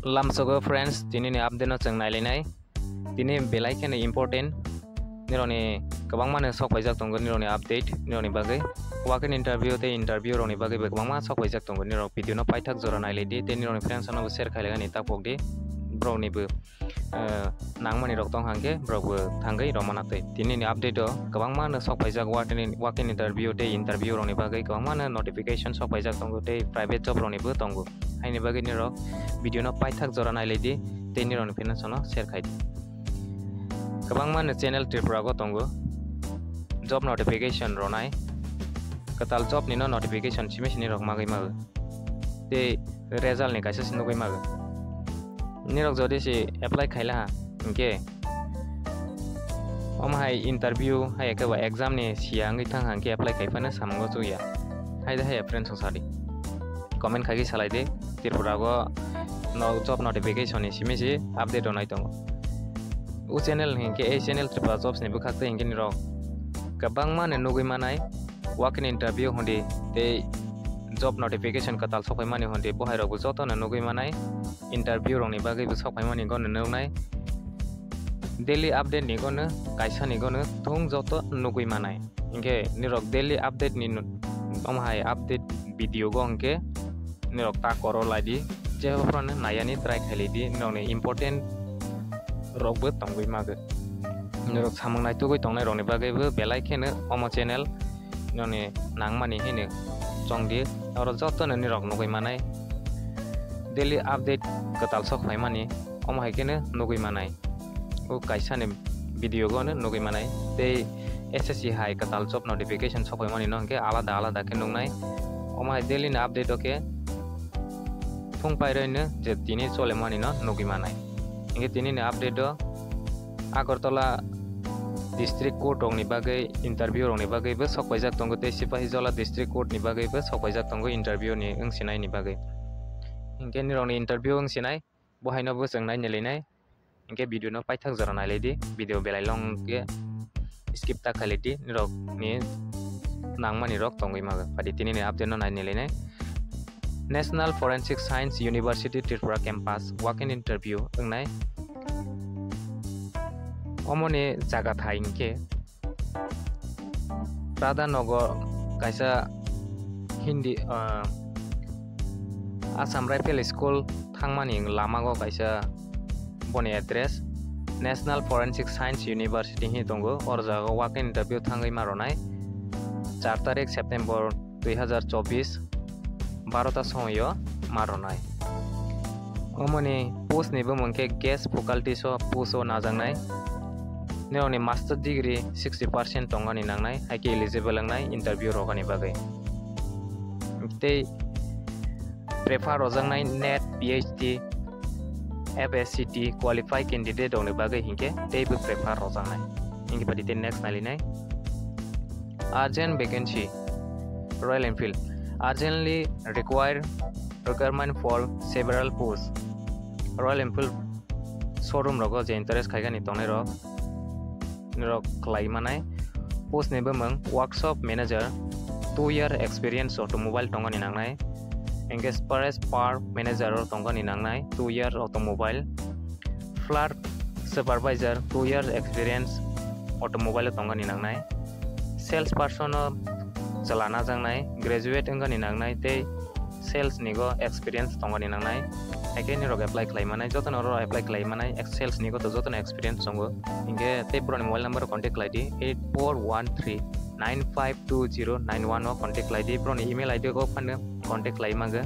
Lamsogo friends, tini ni update no chang nailai tini belai kene important nironi kwbangma ne sok paijak tongo nironi update nironi bagai wakin interview roni bagai kwbangma sok paijak tongo nirok video no paithak jora nailadi te nironi friends no share khailaga ni tapok di bro ni bu nangmani rok tong hangke bro bu thangai romana te tini ni update do kwbangma ne sok paijak wakin interview roni bagai kwbangma ne notification sok paijak tongo te private job roni bu tongo haini bagai nirok video no paithak jora nailadi te nironi friends no share khai kwbangma channel tripura go tongo job notification ronai Kwtal job ni no notification chimesini rok magai mag te result ni kaisa nugui mag nirok jodi si apply khaila ha inke hai interview hai ka exam ni siangi thang hangke apply khaifana samgo chuya hai da hai friends sari comment khagi salai de tripura go no job notification ni simesi update onai tongo u channel hinke a channel tripura jobs ni bukhakte hinke ni rok kwbangma ne nugui manai walk-in interview hondi te job notification Kwtal sokai mani hondi bohai rok joto na nugui manai interview rong ni bagai bu sokai mani gon nungnai daily update ni gon kaisa ni gon thung joto nugui manai inke nirok daily update ni hai update video go hangke nirok ta koro ladi je hopron nayani try khaili nong ni important rok bu tongui mag nirok samang nai tugui tongnai rok ni bagai bu belai khene omo channel noni nangmani hine chongdi aro joto ni rok nugui manai daily update Kwtal sok mani omo haikene nugui manai o kaisa ni video go nugui manai te SSC hai Kwtal job notification sok mani no ke alada ke nungnai omo hai daily na update oke Phung pairene je tini chole mani no nugui manai inge tini ni update do Agartala district court rong ni bagai interview rong ni bagai be sok paijak tongo te Sepahijala district court ni bagai be sok paijak tongo interview ni ingsinai ni bagai ingke ni rong ni interview ingsinai bohai no bo changnai nelinai ingke video no paithak jora nailadi video belai long ke skip ta khalidi ni rok ni nangmani rok tongoi mag padi tini ni update no nai nelinai National Forensic Science University Tripura campus walk-in interview engnai omoni jaga thaingke Radhanagar kaisa hindi Assam Rifle School thangmani lama go kaisa boni address National Forensic Science University hi tongo or jaga walk-in interview thangai maronai 4 तारिख September 2024 12 ta soyo maronai omoni post ni bo mongke guest faculty so post o najangnai nironi master degree 60% tongani nangnai haike eligible nangnai interview rogani bagai te prefer rojangnai net PhD FSCT qualified candidate dongni bagai hinke te bu prefer rojangnai ingi padi te next nalinai urgent vacancy Royal Enfield urgently requirement for several posts Royal Enfield showroom rogo je interest khaigani tongnai ro nirok khlai manai post ni bamang workshop manager 2-year experience automobile tongani nangnai engage par manager tongani nangnai 2-year automobile clerk supervisor 2-year experience automobile tongani nangnai sales person chalana jangnai graduate engani nangnai te sales nigo experience tongani nangnai haike ni rok apply khlai manai jotono ro apply khlai manai sales nigo to jotono experience songo inge te broni mobile number contact khlaidi 8413952091 o contact khlaidi broni email id go phane contact khlai maga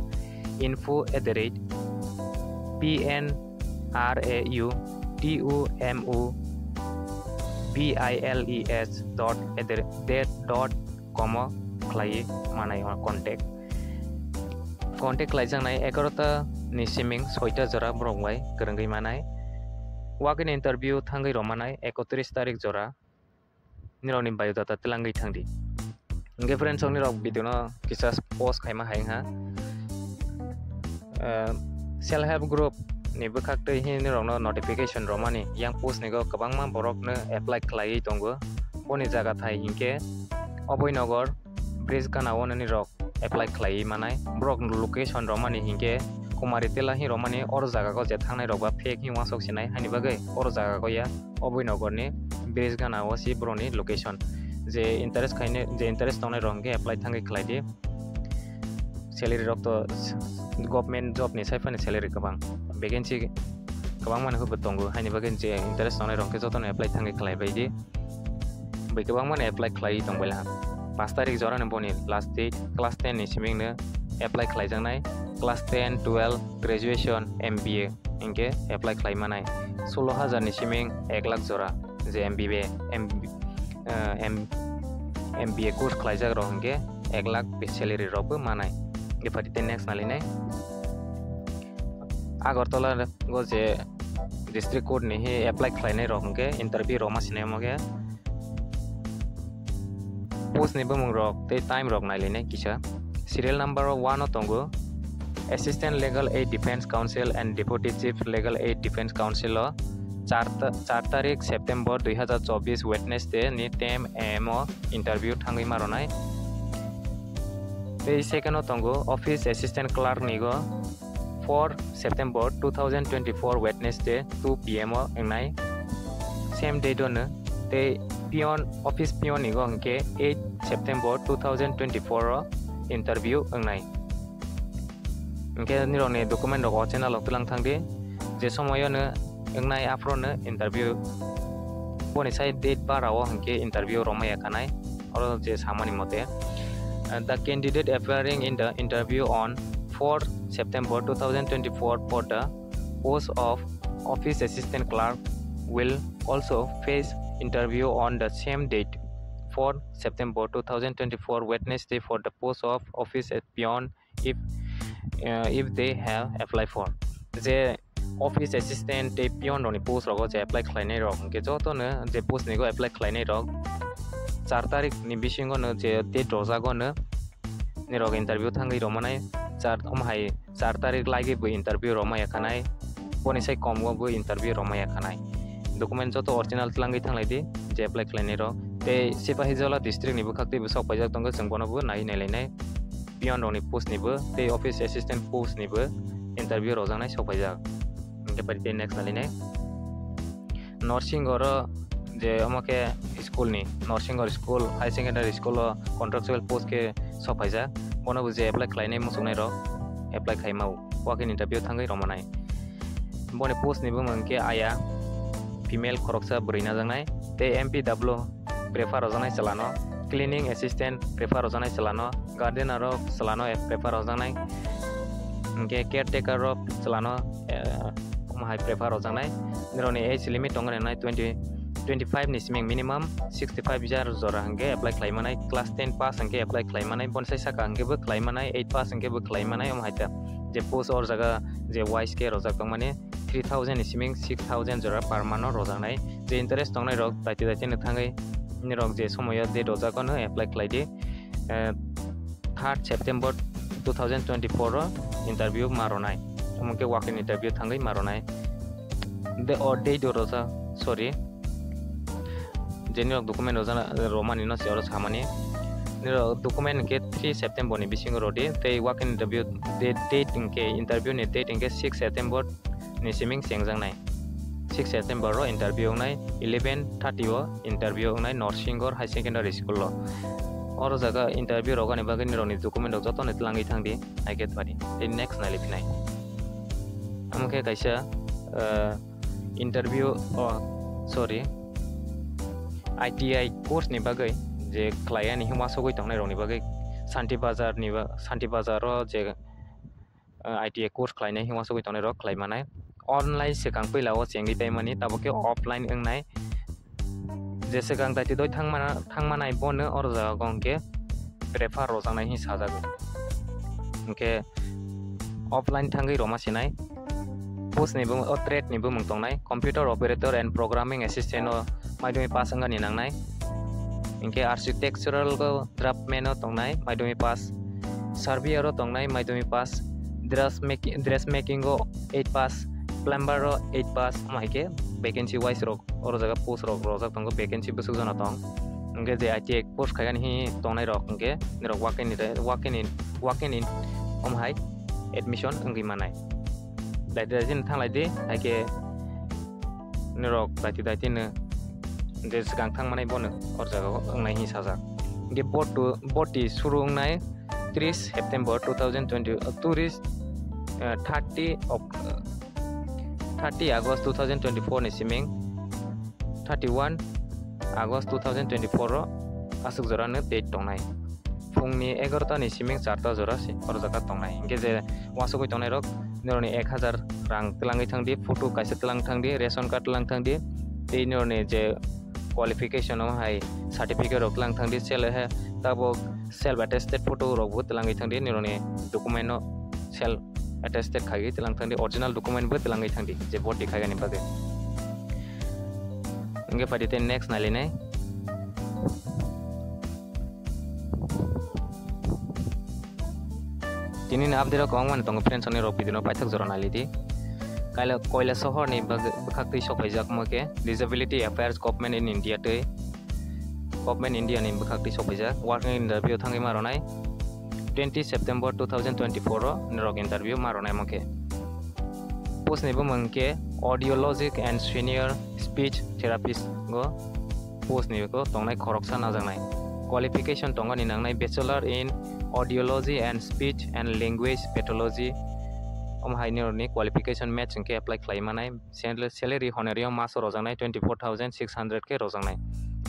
info@pnrautumobiles.com khlai manai contact khlaijang nai 11 ta ni siming 6 ta jora borok bai korongoi manai walk-in interview thangai romanai 31 tarik jora nironi biodata telangai thangdi nge friends ong nirok video no kisa post khaima haingha self help group ni bukhakte hi nirok no notification romani yang post ni go kwbangma borok no apply khlai tongo boni jaga thai hinke abhoynagar bridge ganao ni rok apply khlai manai brok location romani hinke Kumari tilla hi romani or jaga ko je thangnai rok ba fake hi wasok sinai haini bagai or jaga ko ya abhoynagar ni bridge ganao si broni location je interest khaine je interest tongnai rok ke apply thangai khlaidi salary rok to government job ni saifani salary kabang vacancy kwbangma hubo tongo haini bagai je interest tongnai rok ke jotono apply thangai khlaibai di bai kwbangma apply khlai tongbaila 5 tarik jora ni boni last date class 10 ni siming ne apply khlai jangnai class 10 12 graduation MBA inke apply khlai manai 16000 ni siming 1 lakh jora je MBA course khlai jag ro inke 1 lakh base salary ro bo manai eparite next nalinai Agartala go je district court ni he apply khlai nai ro inke interview ro ma sinai moge post ni bumung rok te time rok nailene kisa serial number 1 tongo assistant legal aid defense counsel and deputy chief legal aid defense counsel 4 tarik September 2024 Wednesday ni 10 am interview thangai maronai te second tongo office assistant clerk ni go 4 September 2024 Wednesday 2 pm engnai same date on te Peon office Peon ni go ke 8 September 2024 interview engnai Engke nirok ni document rok channel lok tulang thangdi je somoyo ne engnai afro ne interview boni sai date barao engke interview romaya kanai oro je samani mote the candidate appearing in the interview on 4 September 2024 for the post of office assistant clerk will also face interview on the same date 4 September 2024 Wednesday for the post of office at Peon if they have applied for the office assistant te Peon ni post rogo je apply khlainai rok ke joto ne je post ni go apply khlainai rok 4 tarik ni bisingo ne je date rojago ne ni rok interview thangai romanai 4 tarik lagi bu interview romaya khanai boni sai komgo bu interview romaya khanai document joto original tlangai thanglai di je apply khlainai rok te Sepahijala district ni bu khakti bu sok pajak tongo jengbono bu nai nailai Peon ni post ni bu te office assistant post ni bu interview rojangnai sok pajak ke parite next nalinai nursing oro je amake school ni nursing or school high secondary school contractual post ke sok pajak bono bu je apply khlainai musungnai rok apply khaimau walk in interview thangai romanai boni post ni bu mangke aya female khoroksa brina jangnai te MPW prefer rojanai chalano cleaning assistant prefer rojanai chalano gardener ro chalano prefer rojanai ke caretaker ro chalano high prefer rojanai nironi age limit tongan nai 25 ni siming minimum 65 year jora hangge apply klaimanai class 10 pass hangge apply klaimanai bonsai saka hangge bu klaimanai 8 pass hangge bu klaimanai haita je post or jaga je wise ke rozak tongmani 3000 ni siming 6000 jora per month rojanai je interest tongnai rok taiti ne thangai nirok je somoya de rozak no apply klaidi 3 September 2024 interview maronai amke walk in interview thangai maronai the or date rosa sorry general document rozana romani no se oros hamani niro document ke 3 September ni bisingo rodi te walk in interview date inke interview ni date inke 6 September ni siming sengjang nai 6 September ro interview nai 11:30 o interview nai nursing or high secondary school lo or jaga interview rogani bagani niro ni document rok joto ne tlangai thangdi I get bari te next nai lipinai amke kaisa interview sorry ITI course ni bagai je client ni hima sogoi tongnai rok ni bagai Santi Bazar ro je ITI course client ni hima sogoi tongnai rok klaimanai online sekang peila o chengi taimani taboke offline engnai je sekang taiti doi thangmanai bonno or jaga gongke prefer rojangnai hi sajago engke offline thangai roma sinai post ni bu trade ni bu mungtongnai computer operator and programming assistant o maidumi pass angani nangnai engke architectural ko draftman o tongnai maidumi pass surveyor o tongnai maidumi pass dress making o 8 pass plumber o 8 pass maike vacancy wise rok or jaga post rok rojak tongo vacancy busuk jana tong engke je ITI post khaigan hi tongnai rok engke nirok walk in omhai admission enggi manai laidi tanglaidi aikhe nirok daiti no de sigang thangmanai bono or jaga ongnai hi sajak ge boti suru ongnai 30 September 2020 30 August 2024 ni siming 31 August 2024 ro asuk jora no date tongnai Phung ni 11 ta ni siming 4 ta jora si or jaga tongnai ge je wasukoi tongnai rok nironi 1000 rang telangai thangdi photo kaisa telang thangdi ration card telang thangdi tei nironi je qualification of hai certificate rok telang thangdi sel he tabo self attested photo rok bu telangai thangdi nironi document no self attested khagi telang thangdi original document bu telangai thangdi je boti khagi ni bage nge padite next naline tini na update ko angwan tong friends oni rok bidino paithak jora nalidi kaila koila sohor ni bakhakti sopaijak make disability affairs government in India te government India ni bakhakti sopaijak working interview thangi maronai 20 September 2024 ro nirok interview maronai make post ni bumangke audiologic and senior speech therapist go post ni ko tongnai khoroksa najangnai qualification tonga ni nangnai bachelor in audiology and speech and language pathology hainironi qualification match ke apply khlaimanai salary honorarium maso rojangnai 24600 ke rojangnai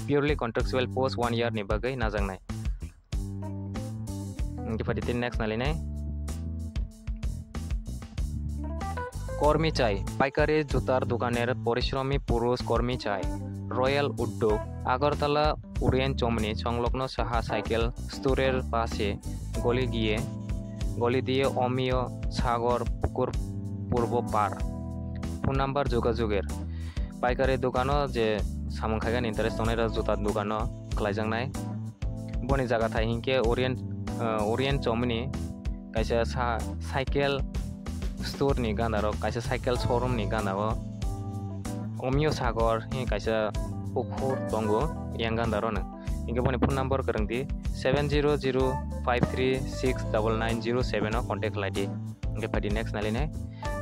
purely contractual post 1 year ni bagai najangnai ngipati next nalinai কর্মী চাই পাইকারি জুতার দোকানের পরিশ্রমী পুরুষ কর্মী চাই royal উদ্যোগ আগরতলা উড়িয়ান চমনি সংলগ্ন সাহা সাইকেল স্টোরের পাশে গলি দিয়ে অমিয় সাগর পুকুর পূর্ব পার ফোন নাম্বার যোগাযোগের পাইকারি দোকানও যে সামং খাইগান ইন্টারেস্ট দনাই জুতার দোকানও খাইজাंनाय বনি জায়গা থাই হিংকে ওরিয়েন্ট চমনি কাইসা সাইকেল स्टोर नि गानारो काisa साइकेल शोरूम नि गानारो ओमियो सागर हि काisa पुखुर दंगो yang गानारो न इंगे बनि फोन नम्बर करंगदि 7005369907 no कॉन्टैक्ट लाइदि इंगे फादि नेक्स्ट नालिने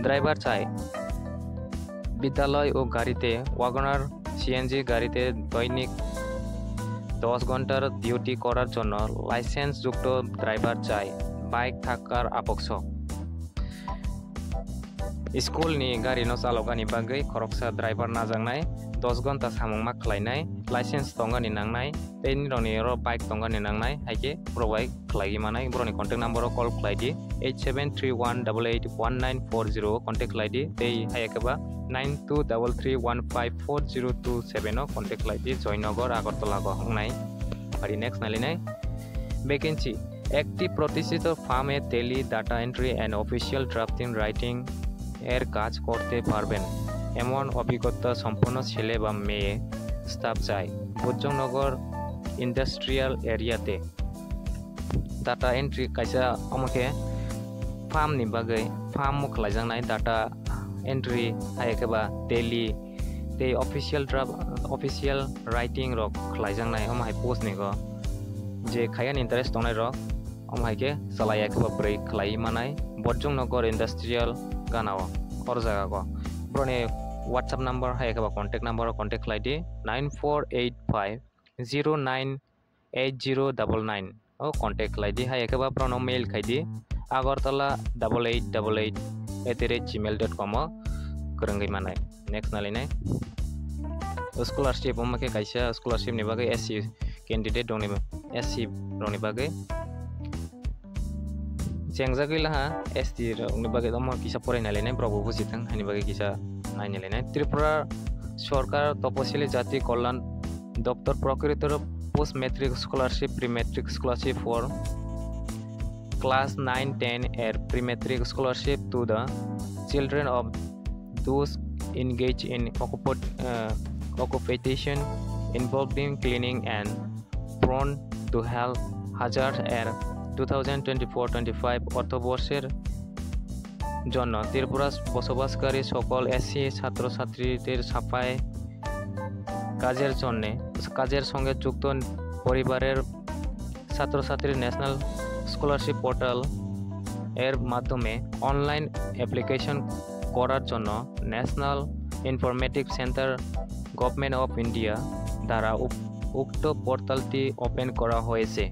ड्राइवर चाइ विद्यालय ओ गाड़ीते ওয়াগনার সিএনজি গাড়িতে দৈনিক 10 ঘন্টার ডিউটি করার জন্য লাইসেন্স যুক্ত ড্রাইভার চাই বাইক থাকার আবশ্যক स्कूल नि गाड़ी no chalogani bagai khoroksa driver najangnai 10 घन्टा samungma khlainai license tongani nangnai tei nironi ro bike tongani nangnai haike provide khlai manai broni contact number call khlaidi 8731881940 contact khlaidi tei haike ba 9233154027 no contact khlaidi joynagar agartala go hangnai ari next nalinai vacancy active প্রতিষ্ঠিত ফার্মে tele data entry and official drafting writing এর কাজ করতে পারবেন এমন অভিজ্ঞতা সম্পন্ন ছেলে বা মেয়ে স্টাফ চাই ভোজনগর ইন্ডাস্ট্রিয়াল এরিয়াতে ডাটা এন্ট্রি কাইসা আমাকে ফার্ম नि बागै फार्म खालायजांनाय डाटा एंट्री हायकेबा टेली ते ऑफिशियल राइटिंग रक खालायजांनाय हमहाय पोस्ट निगो जे खायान इंटरेस्ट दंनाय रक हमहायके सलायाकेबा ब्रै खालाय मानाय Bhojnagar इन्डास्ट्रियल ganao or jaga go brone whatsapp number haikaba contact number contact id 9485098099 o contact id haikaba brono mail khaidi agartala8888@gmail.com korangai manai next nalinai scholarship omake kaisa scholarship ni bagai SC candidate doni SC roni bagai Cengzagila ha SD rongni bagai domo kisa porai nalene probo bujitang hani bagai kisa naine lene Tripura সরকার তপশিলি জাতি কল্যাণ দপ্তর প্রকৃত post matric scholarship pre metric scholarship for class 9-10 এর pre metric scholarship to the children of those engage in occupation involving cleaning and prone to health hazard এর 2024-25 অর্থবর্ষের জন্য ত্রিপুরা বসবাসকারী সকল SC ছাত্রছাত্রীদের সাফাই কাজের সঙ্গে যুক্ত পরিবারের ছাত্রছাত্রী ন্যাশনাল স্কলারশিপ পোর্টাল এর মাধ্যমে অনলাইন অ্যাপ্লিকেশন করার জন্য national informative centre government of India দ্বারা উক্ত পোর্টালটি ওপেন করা হয়েছে।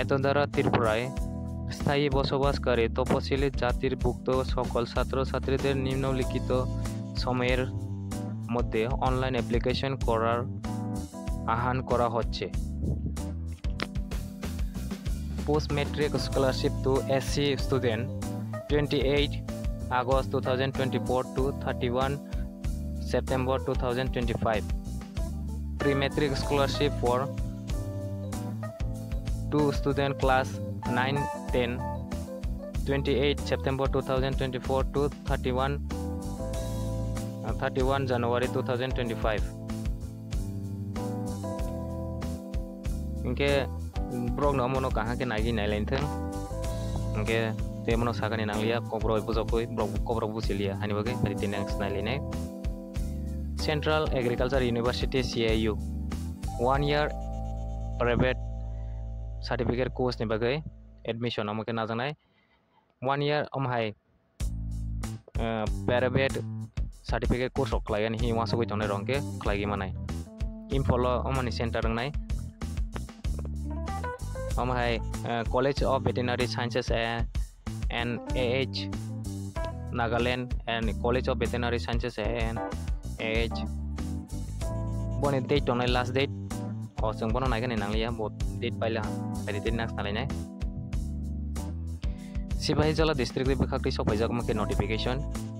এত দ্বারা ত্রিপুরায় স্থায়ী বসবাসকারী তপশিলি জাতির ভুক্ত সকল ছাত্রছাত্রীদের নিম্নলিখিত সময়ের মধ্যে অনলাইন অ্যাপ্লিকেশন করার আহ্বান করা হচ্ছে। Post matric scholarship to SC student 28 August 2024 to 31 September 2025. Pre-matric scholarship for 2 student class 9-10 28 September 2024 to 31 January 2025. Inke brok no mono kaha ke nagi nailain theng inke te mono sagani nanglia kobro bujokoi brok kobro busilia hani bage pari tinang snailene. Central Agriculture University CIU 1 year private certificate course ni bagai admission amoke na janai 1 year amhai private certificate course oklayan hi wasugoi tonai rongke khlagi manai infolo amani center rangnai amhai College of Veterinary Sciences and AH Nagaland and College of Veterinary Sciences and AH boni date tonai last date o sung bono nai gani nanglia bot date paila pari date next nalai nai Sepahijala district bekakri sopaijak make notification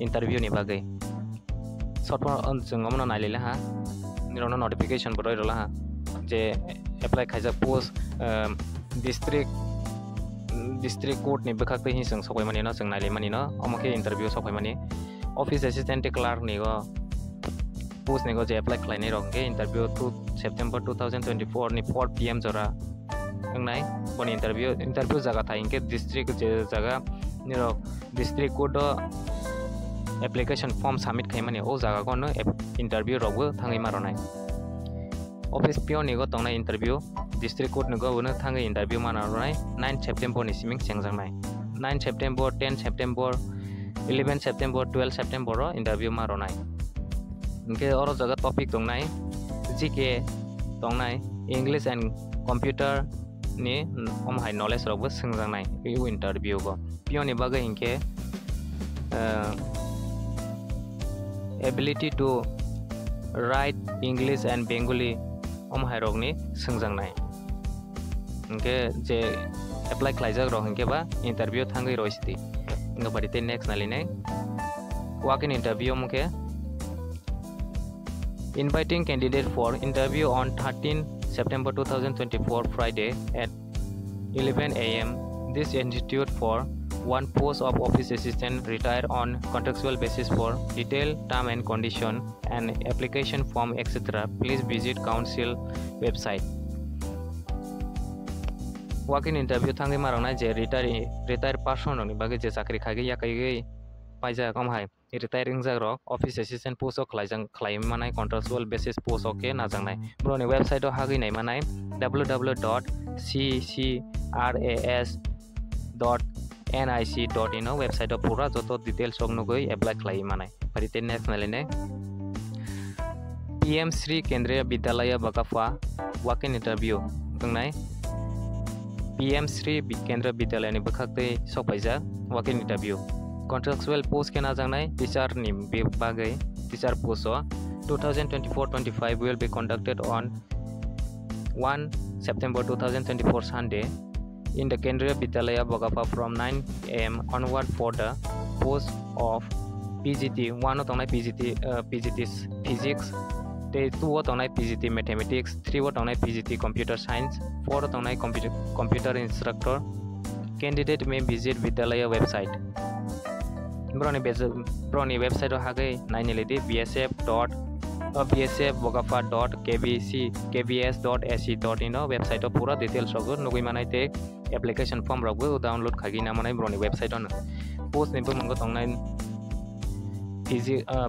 interview ni bagai sotpo sung amno nailila ha nirono notification boroi rola ha je apply khaijak post district court ni bekakri hi sung sokoi mani no sung nailai mani no amoke interview sokoi mani office assistant clerk ni go post ni go je apply khlai nei rong ke interview 2 September 2024 ni 4 PM jora nai boni interview jaga thai ke district je jaga nirok district court application form submit khai mani o jaga ko no interview rogo thangai maronai office Peon ni go tongnai interview district court ni go no thangai interview maronai 9 September ni siming chengjang 9 September 10 September 11 September 12 September ro interview maronai inke oro jaga topic tongnai GK tongnai English and computer ni omhai knowledge rok bo singjangnai eu interview go Peon ni bagai inke ability to write English and Bengali omhai rok ni singjangnai inke je apply khlaijak rok inke ba interview thangai roisiti inga barite next naline walk in interview muke inviting candidate for interview on 13 September 2024 Friday at 11 AM. This institute for one post of office assistant retire on contractual basis for detailed term and condition and application form etc. Please visit council website. Walk-in interview thangai marangna je retire person ni bage je chakri khagi yakai paija kamhai retiring jagrok office assistant post ok khlai manai contractual basis post ok na jangnai broni website o hagi nai manai www.ccras.nic.in website o pura joto details ok nugui apply khlai manai parite national ne PM Sri Kendriya Vidyalaya Bakafa walk-in interview gangnai PM Sri Kendriya Vidyalaya ni bakhakte sokpaija walk-in interview contractual post ke na jangnai teacher ni bagai teacher post 2024-25 will be conducted on 1 September 2024 Sunday in the Kendriya Vidyalaya Bagafa from 9 AM onward for the post of PGT 1 tongnai PGT physics 2 tongnai PGT mathematics 3 tongnai PGT computer science 4 tongnai computer instructor candidate may visit Vidyalaya website broni website o hagai nainilidi bsf.bagafa.kbs.ac.in website o pura details rogo nugui manai te application form rogo download khagi na manai broni website on post ni bumgo tongnai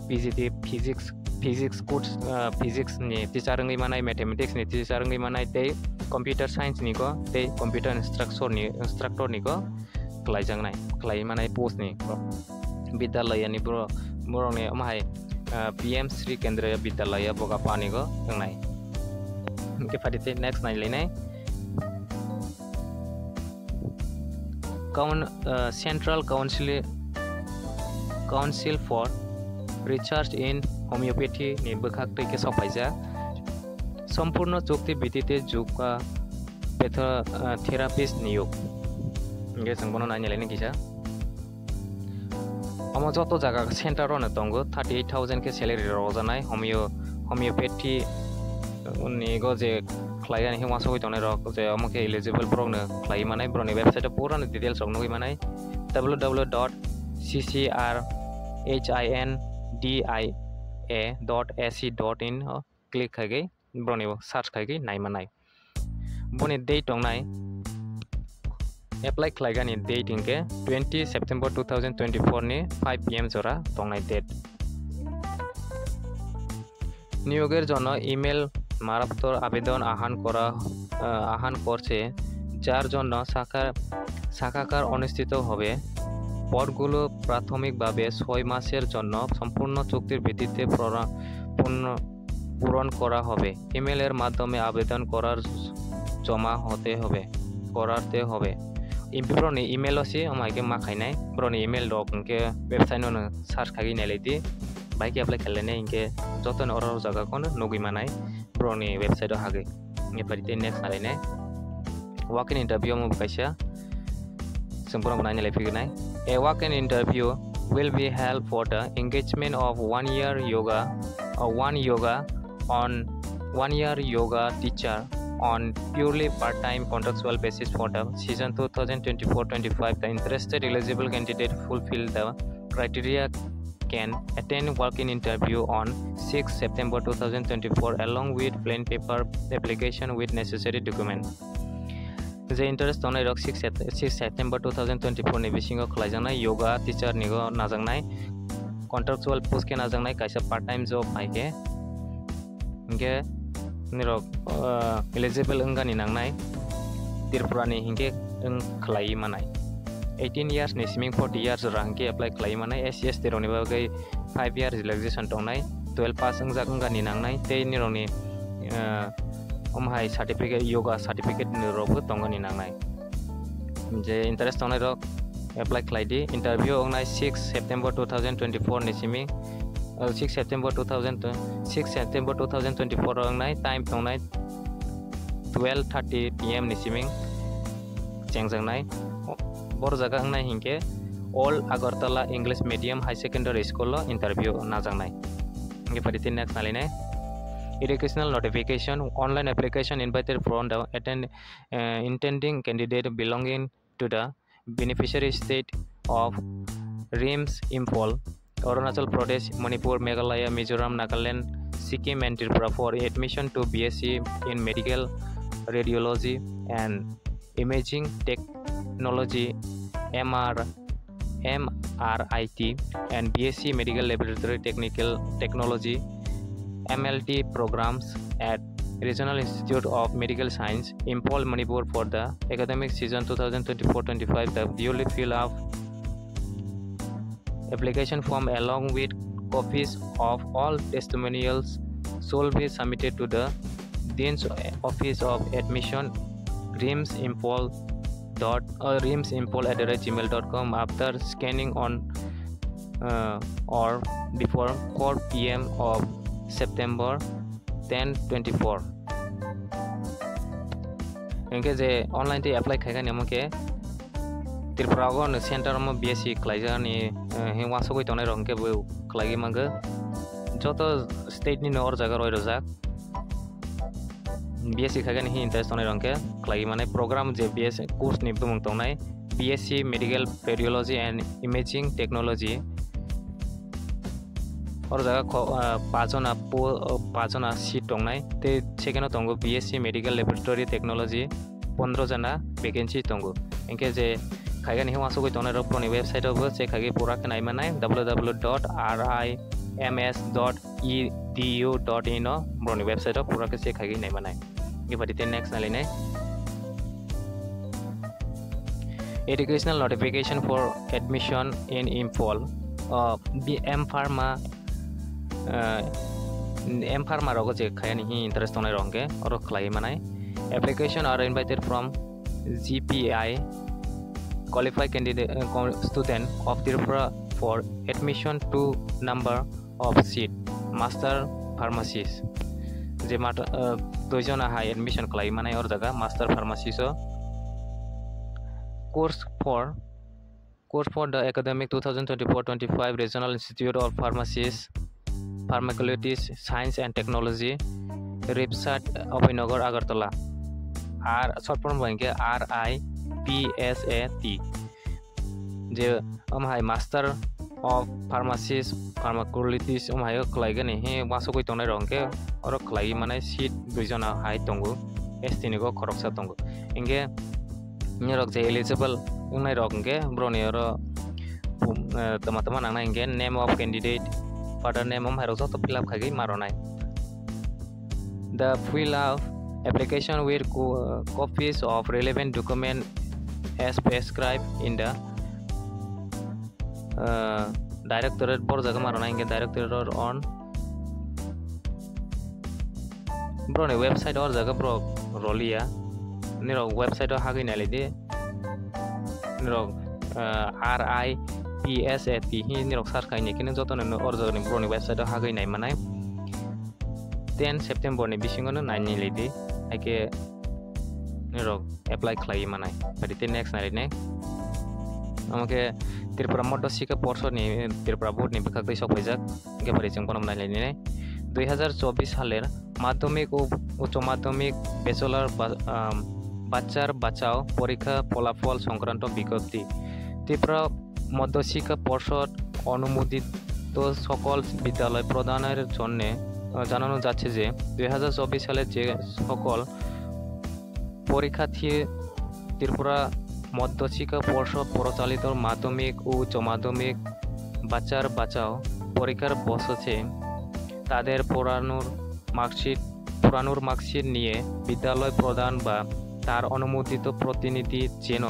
PGT physics course physics ni teacher ngai manai mathematics ni teacher ngai manai te computer science ni ko te computer instructor ni ko khlai manai post ni Vidyalaya ni borokni amahai PM Sri Kendriya Vidyalaya Bogapani go ngai ke padite next nai lenai Central Council for Research in Homeopathy ni bekhak ke sopaija সম্পূর্ণ চুক্তি ভিত্তিতে yoga therapist নিয়োগ ইংগে जोंबोनो नायलायनो किसा अमा जतो जागा centre न दंगो 38000 के सैलरी रजानाय होमियोपैथी निगो जे क्लाइयानि हिमा सबै दने रक जे अमके एलिजिबल ब्रोनो क्लाइ मानाय ब्रोनि वेबसाइट पूरा डिटेल्स रक नगै मानाय www.cchindia.ac.in क्लिक खागे ब्रोनि सर्च खागे नाय मानाय बनि डेट दंनाय एप्लाई खालायगानि डेट इनके 20 सेप्टेम्बर 2024 नि 5 PM जरा दंनाय डेट নিয়োগের জন্য ইমেল মারফত আবেদন আহ্বান করছে যার জন্য সাক্ষাৎকার অনুষ্ঠিত হবে পদগুলো প্রাথমিকভাবে 6 মাসের জন্য সম্পূর্ণ চুক্তির ভিত্তিতে পূরণ করা হবে ইমেলের মাধ্যমে আবেদন জমা করাতে হবে ब्रोनि इमेल से अमाइके माखाइनाय ब्रोनि इमेल दक इनके वेबसाइट नो सर्च खागि नायलायदि बाइक एप्लाई खालायनाय इनके जतन अर जागा कोन नगै मानाय ब्रोनि वेबसाइट हागे इनके परिते नेक्स्ट नायलायनाय वॉक इन इंटरव्यू मु काइसा संपूर्ण बनायनाय लायफिगनाय ए walk in interview will be held for the engagement of 1 year yoga teacher on purely part-time contractual basis for the season 2024-25. The interested eligible candidate fulfill the criteria can attend walk-in interview on 6 September 2024 along with plain paper application with necessary document. The interest on 6 September 2024 ni bisingo khlaijana yoga teacher nigo najangnai contractual post ke najangnai kaisa part-time job aikhe inge nirok eligible engani nangnai Tripura ni hingke khlai manai 18 years ni siming 40 years rangke apply khlai manai SCS roni bagai 5 years relaxation tongnai 12 pass engjak engani nangnai tei nironi omhai certificate yoga certificate nirok tongani nangnai je interest tongnai rok apply khlaidi interview ongnai 6 September 2024 ni siming 6 September 2024 ongnai time tongnai 12:30 PM ni siming chengjanghnai bor jaga ongnai hingke all Agartala English Medium High Secondary School lo interview najangnai inge paritin next nalinai educational notification online application invited from the intending candidate belonging to the beneficiary state of Rims Imphal Arunachal Pradesh, Manipur, Meghalaya, Mizoram, Nagaland, Sikkim and Tripura for admission to BSc in Medical Radiology and Imaging Technology MRIT and BSc Medical Laboratory Technology MLT programs at Regional Institute of Medical Science, Imphal, Manipur for the academic season 2024-25. The duly fill up application form along with copies of all testimonials shall be submitted to the Dean's Office of Admission rimsimphal@gmail.com after scanning on or before 4 PM of September 10/24 इनके जे online ते apply खायगा नेमके Tripura go no center mo BSc khlaija ni hingwa sogoi tonai rongke bo khlagi manga joto state ni nor jaga roi rojak BSc khaga ni interest tonai rongke khlagi mane program je BSc course ni bumung tonai BSc Medical Radiology and Imaging Technology और जगह पाँचजना seat दंनाय ते second दंगो BSc Medical Laboratory Technology 15 जना vacancy दंगो इनके जे खायगानि हिवा सगै दंनाय रकनि website आवबो check खागे पूरा नाय मानाय www.rims.edu.in ब्रोनि वेबसाइट आव पूरा चेक खागे नाय मानाय बेबादिते next नायलायनाय Educational notification for admission in Imphal M Pharma rogo je khayani hi interest onai rongke oro khlai manai. Application are invited from GPI qualified candidate student of Tripura for admission to number of seat master pharmacist. Je mata doijona high admission khlai manai or jaga master pharmacist course for the academic 2024-25 Regional Institute of Pharmacists, Pharmacology, Science and Technology, Ripsat, Abhoynagar, Agartala. Short form bangke RIPSAT. Je amhai Master of Pharmacist, Pharmacology amhai khlai gani he wasokoi tonai rongke oro khlai manai seat duijona hai tongu S3 go khoroksa tongu. Inge nirok je eligible unai rongke broni oro teman-teman nangna inge name of candidate father name harus to fill up khagi maronai. The fill of application with copies of relevant document as prescribed in the directorate board jaga maronai inge directorate on broni website or jaga bro rolia nirok website hagi nailadi nirok RIPSAT hi nirok search kaini kini joto no orjo ni broni website hagi nai manai 10 September ni bisingo no nai nailadi aike nirok apply khlai manai badite next nai ne amake Tripura moddo sika porso ni Tripura board ni bikak sok pajak ge bari jeng konom nai ne 2024 সালের মাধ্যমিক ও উচ্চ মাধ্যমিক bachelor বাচ্চার বাঁচাও পরীক্ষা ফলাফল সংক্রান্ত বিজ্ঞপ্তি ত্রিপুরা মধ্যশিক্ষা পর্ষদ অনুমোদিত সকল বিদ্যালয় প্রদানের জন্য জানানো যাচ্ছে যে 2024 সালে যে সকল পরীক্ষার্থী ত্রিপুরা মধ্যশিক্ষা পর্ষদ পরিচালিত মাধ্যমিক ও উচ্চ মাধ্যমিক বাচ্চার বাঁচাও পরীক্ষার বসেছে তাদের পুরানোর মার্কশিট নিয়ে বিদ্যালয় প্রদান বা তার অনুমোদিত প্রতিনিধি যেন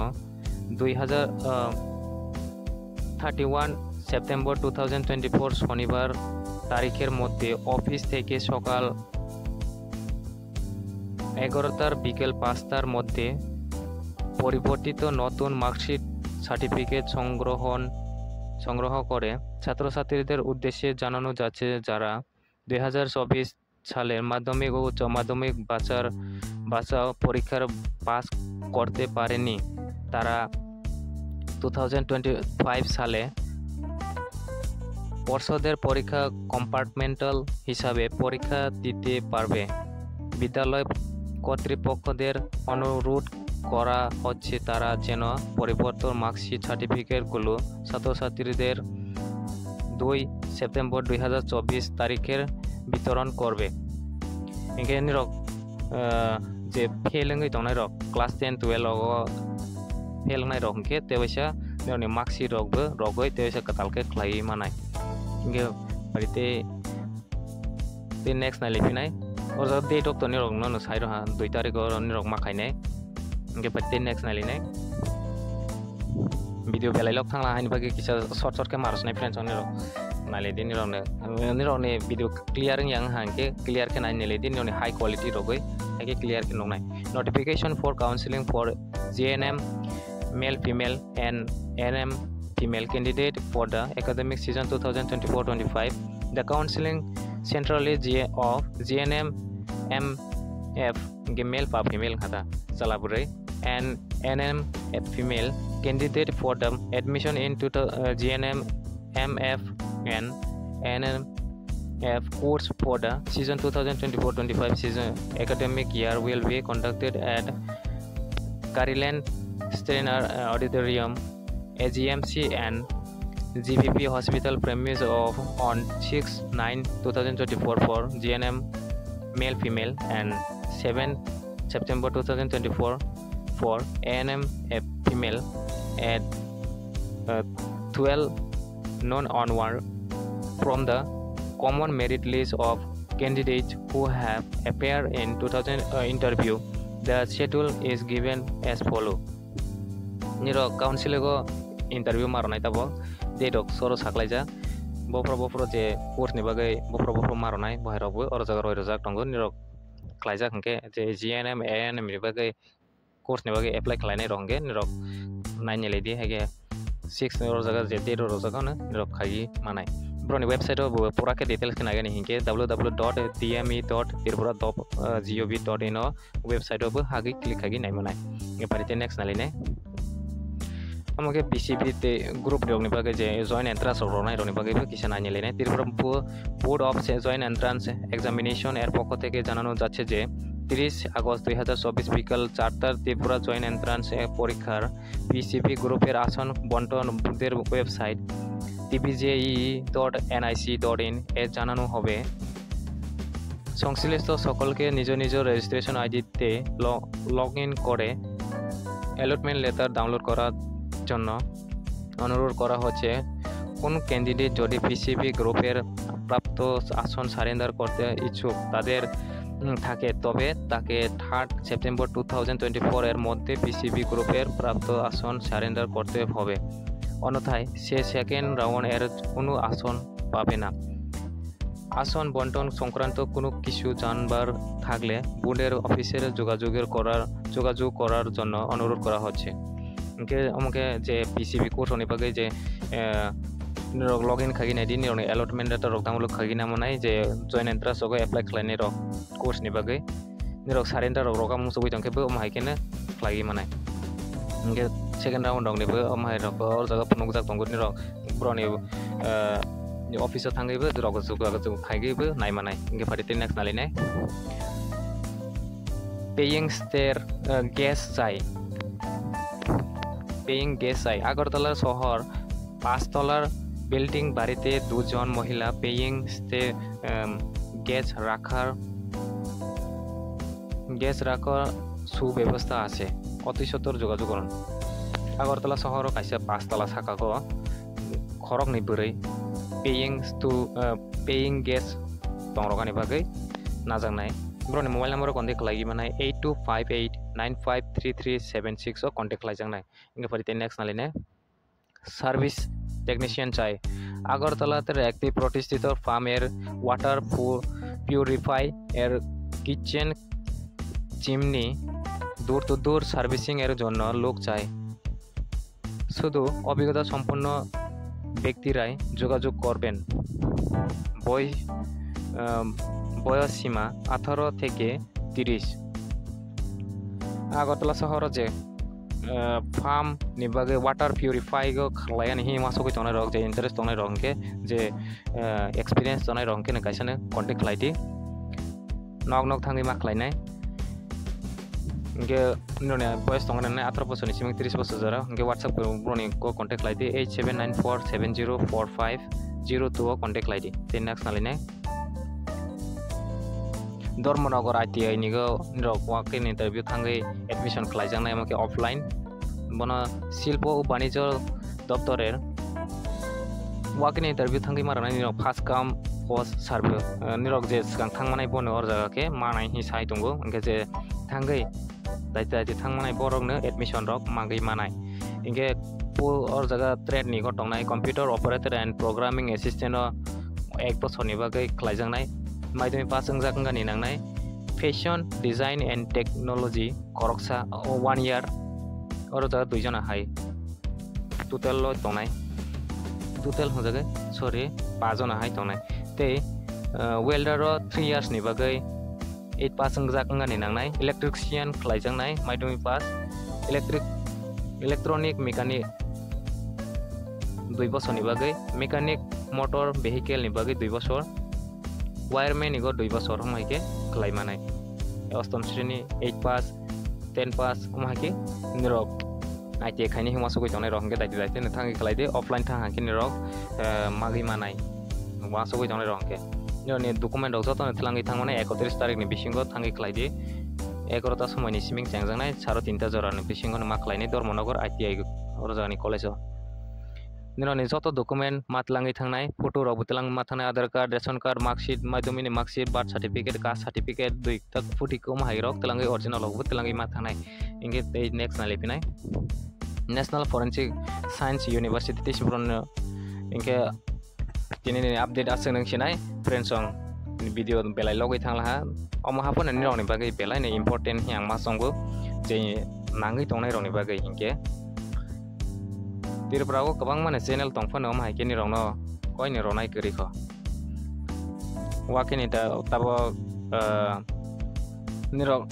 31 সেপ্টেম্বর 2024 শনিবার তারিখের মধ্যে অফিস থেকে সকাল 11টার বিকেল 5টার মধ্যে পরিবর্তিত নতুন মার্কশিট সার্টিফিকেট সংগ্রহ করে ছাত্রছাত্রীদের উদ্দেশ্যে জানানো যাচ্ছে যারা 2024 সালের মাধ্যমিক ও উচ্চ মাধ্যমিক বাঁচাও পরীক্ষার পাস করতে পারেনি তারা 2025 সালে পর্ষদের পরীক্ষা কম্পার্টমেন্টাল হিসাবে পরীক্ষা দিতে পারবে বিদ্যালয় কর্তৃপক্ষদের অনুরোধ করা হচ্ছে তারা যেন পরিবর্তন মার্কশিট সার্টিফিকেটগুলো ছাত্রছাত্রীদের 2 সেপ্টেম্বর 2024 তারিখের বিতরণ করবে ইংকে নিরক যে ফেলঙ্গই দंनाय रक क्लास 10 12 फेलनाय रक के तेवैसा नेनि मार्कशीट रकबो रगै तेवैसा कतालके ख्लाइ मानाय इंगे परिते ते नेक्स्ट नाय लिफिनाय और डेट अफ तनि रक न साइड हा 2 तारिख नि रक माखायनाय इंगे परिते नेक्स्ट नाय लिनाय भिडियो बेलायलक थांला हानि बागे किसा शॉर्ट के मारसनाय फ्रेंड्स नि रक नायलेदि नि रकने video clear yang hangke clear ke nailedi ni high quality rogoi ake clear ke nongnai notification for counseling for GNM male female and NM female candidate for the academic season 2024-25 the counseling centrally of GNM MF male pa female hata salabure and NM female candidate for the admission into the GNM MF and NMF course for the season 2024-25 season academic year will be conducted at Kariland Steiner Auditorium, AGMC and GVP Hospital premise on 6/9/2024 for GNM male female and 7 September 2024 for ANMF female at 12 noon onward from the common merit list of candidates who have appeared in 2000 interview. The schedule is given as follow. Niro council go interview maronai tabo date rok soro saklaija bofro je course ni bagai bofro maronai bahirawbo oro jaga roi rojak tongo nirok khlaijak hingke je GNM ANM ni bagai course ni bagai apply khlainai rok hingke nirok nailadi haige 6 oro jaga je date ro jaga no nirok khagi manai broni website bo pura ke details ke nagani hingke www.dme.tripura.gov.in website bo hagi click hagi nai manai nge parite next naline amake PCB te group rok ni bagai je joint entrance rok nai rok ni bagai kisa nai lene Tripura board of joint entrance examination এর পক্ষ থেকে জানানো যাচ্ছে যে 30 August 2024 বিকাল 4টার Tripura joint entrance পরীক্ষার PCB গ্রুপের আসন বন্টনের ওয়েবসাইট tbje.nic.in এ জানানো হবে সংশ্লিষ্ট সকলকে নিজ নিজ রেজিস্ট্রেশন আইডিতে লগ ইন করে অ্যালটমেন্ট লেটার ডাউনলোড করার জন্য অনুরোধ করা হচ্ছে কোন ক্যান্ডিডেট যদি পিসিবি গ্রুপের প্রাপ্ত আসন সারেন্ডার করতে ইচ্ছুক তাদের থাকে তবে তাকে 3 সেপ্টেম্বর 2024 এর মধ্যে পিসিবি গ্রুপের প্রাপ্ত আসন সারেন্ডার করতে হবে অন্যথায় সে সেকেন্ড রাউন্ড এর কোনো আসন পাবে না আসন বন্টন সংক্রান্ত কোনো কিছু জানবার থাকলে বোর্ডের অফিসের যোগাযোগ করার জন্য অনুরোধ করা হচ্ছে আমাকে যে পিসিবি কোর্স হনি বাগে যে nirok login khagi nai din nirok allotment letter rok download khagi na manai je join entrance rok apply khlainai rok course ni bagai nirok surrender rok amung sugui tongke bo amhai kene khlagi manai nge second round rok ni bo amhai rok or jaga punung jak tongur nirok broni office thangai bo rok ju khagi bo nai manai nge parite next naline paying guest jai agartala শহর 5 তলার building বাড়িতে দুজন মহিলা paying gas রাখার সুব্যবস্থা আছে অতি সত্তর যোগাযোগ করুন আগরতলা শহর কাইসা 5 তলা থাকাগো খরক ni bwrwi paying guest tongrokani bagai najangnai broni mobile number contact khlagi manai 8258953376 o contact khlaijangnai inge parite next naline service technician চাই আগরতলাতে একটি প্রতিষ্ঠিত ফার্মের ওয়াটার পিউরিফাই এর কিচেন চিমনি দূর সার্ভিসিং এর জন্য লোক চাই শুধু অভিজ্ঞতা সম্পন্ন ব্যক্তিরাই যোগাযোগ করবেন বয়স সীমা 18 থেকে 30 আগরতলা শহর যে फार्म नि बागे water purify go khlayan hi masokoi tonai rok je interest tonai rok ke je experience tonai rok ke kaisa ne contact khlaidi nok thangi ma khlainai nge none boys tongai ne 18 bosor ni siming 30 bosor jara nge whatsapp ko broni ko contact khlaidi 8794704502 o contact khlaidi ten next naline Dharmanagar ITI নিগো নিরক walking interview থাঙ্গै admission খাইজাंनाय আমাকে offline বনা শিল্প ও বাণিজ্য দপ্তরের ওয়াকিং ইন্টারভিউ থাঙ্গै মারানাय নিরক ফার্স্ট কাম ফার্স্ট সার্ভ নিরক যে সিगां थांमानाय बनो अर जागाके मानाय हि साइ दंगो इंगे जे थांगै दाइते थांमानाय बरकनो एडमिशन रक मागै मानाय इंगे अर जागा ट्रेड नि गटंनाय computer operator and programming assistant 1 बछरनि बागै खाइजांनाय माइदमी पास जागंगानि नांनाय फैशन डिजाइन एंड टेक्नोलॉजी खरकसा 1 year और जा 2 जना हाय टोटल लो तंनाय टोटल होजागे सॉरी 5 जना हाय तंनाय ते वेल्डर 3 years नि बागै 8 पास जागंगानि नांनाय इलेक्ट्रिशियन खलाइजांनाय माइदमी पास इलेक्ट्रॉनिक मेकानिक 2 बछरनि बागै मेकानिक मोटर वेहिकल नि बागै 2 बछर वायरमैन इगो 2 बछर हमहायके खलाइमानाय अष्टम श्रेणी 8 पास 10 पास हमहायके निरक आइटे खाइनि हिमासुगै तंनाय रंगे दाइते नथांगै खलाइदे ऑफलाइन थांहाके निरक मागै मानाय वासुगै तंनाय रंगे निरनि डकुमेन्ट रक जतन थलांगै थांमानाय 31 तारिखनि बिसिंगो थांगै खलाइदे 11टा समयनि सिमिं चांजांनाय 3:30 जरानि बिसिंगो मा खलाइनाय धर्मनगर ITI रजानि कलेजाव निरनि जत डकुमेन्ट मातलांगै थांनाय फटो रक बुतलां माथानाय Aadhaar card ration card marksheet माध्यमिक marksheet birth certificate caste certificate दुई तक फुटिको माहाय रक तलांगै ओरिजिनल रक बुतलांगै माथानाय इंगे नेक्स्ट नालिपिनाय नेशनल फरेंसिक साइंस यूनिवर्सिटी तिसब्रन इनके ini update asing nang sinai friends song video belai logai thangla ha omo hapon ni rong ni bagai belai ne important yang masonggo je nangai tongnai rong ni bagai inke tirpra ko kwbangma ne channel tongphano om haike ni rong no koi ni ronai kri kho wakini ta tabo ni rong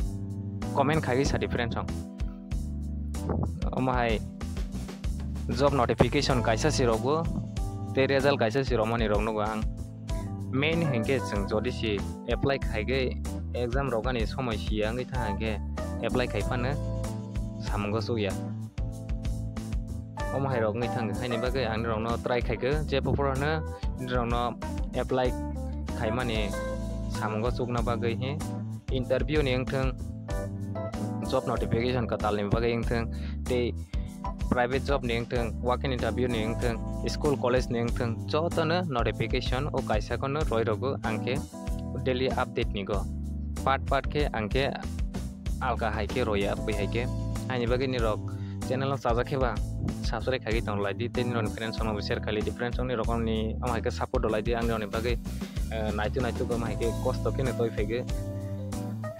comment khai sati friends song om hai job notification kaisa sirogo te result kaisa si romani rong nugu ang main hengke jeng jodi si apply khaige exam rogani somoi siang itha hangke apply khaifana samgo suya om hai rong ngithang haini bagai ang rong no try khaige je poporana rong no apply khaimani samgo sukna bagai he interview ni engthang job notification Kwtal ni bagai engthang te private job ni engthang working interview ni engthang school college ni engthang jotona notification o kaisa kono roi rogo angke daily update ni go part ke angke alka haike roya bai haike ani bagi ni rok channel saja kheba subscribe khagi tong laidi ten non friends ono share khali different ni rokom ni am haike support laidi ang ni bagi naitu go haike cost ke ne toi fege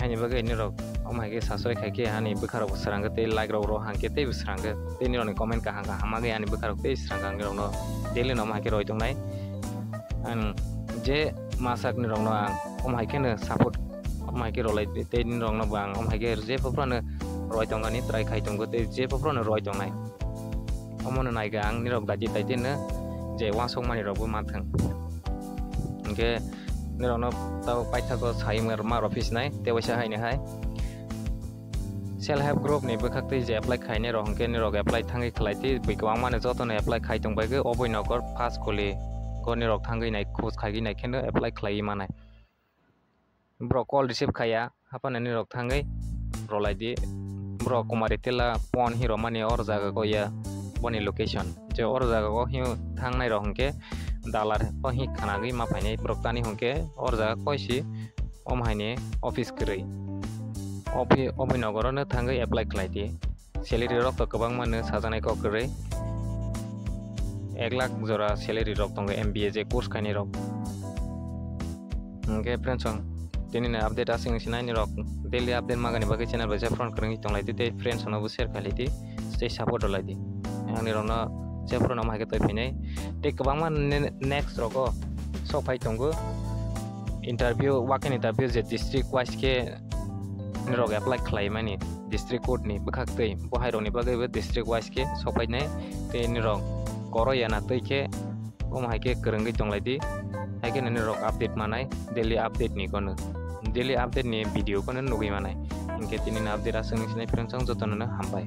ani bagi ni rok om haike subscribe khagi ani bukharo saranga te like ro hangke te bisranga te ni on comment ka hanga hamage ani bukharo te saranga ngi no daily no haike roi tong nai an je masak ni rong no om haike ne support om haike ro lai te ni rong no bang om haike je popro ne roi tong ani try khai tong go te je popro ne roi tong nai om no nai gang ni rok daji tai te ne je wasong mani rok bu ma thang nge ni rong no tau paitha ko sai mer ma office nai te wasa hai ne hai self help group ni bekhakte je apply khaine rong ke ni rok apply thangai khlaiti kwbangma ne joto ne apply khai tong bai ge abhoynagar first koli ko ni rok thangai nai khos khagi nai kheno apply khlai manai bro call receive khaya hapha ni rok thangai rolaidi bro Kumari tilla Peon hi romani or jaga ko ya boni location je or jaga ko hi thangnai rong ke dalar ko hi khanagi ma phainai broktani hongke or jaga koisi om haine office krai abhoynagar no thangai apply khlaiti salary rok to kwbangma ne sajanai ko krai 1 lakh jora salary rok tongo MBA je course khaini rok okay friends song tini na update asing sinai ni rok daily update magani bagai channel baja front krengi tonglai te friends no bu share khaliti stay support laidi ani rona je pro nama ke toi phinai te kwbangma next roko so phai tongo interview working interview je district wise ke nirok apply khlai mani district court ni bukhak tei bohai roni bagai district wise ke sopai nai te nirok koro yana tei ke om haike krengi tonglai di haike nirok update manai daily update ni kono daily update ni video kono nugui manai inke tini na update asing sinai friends song jotona hambai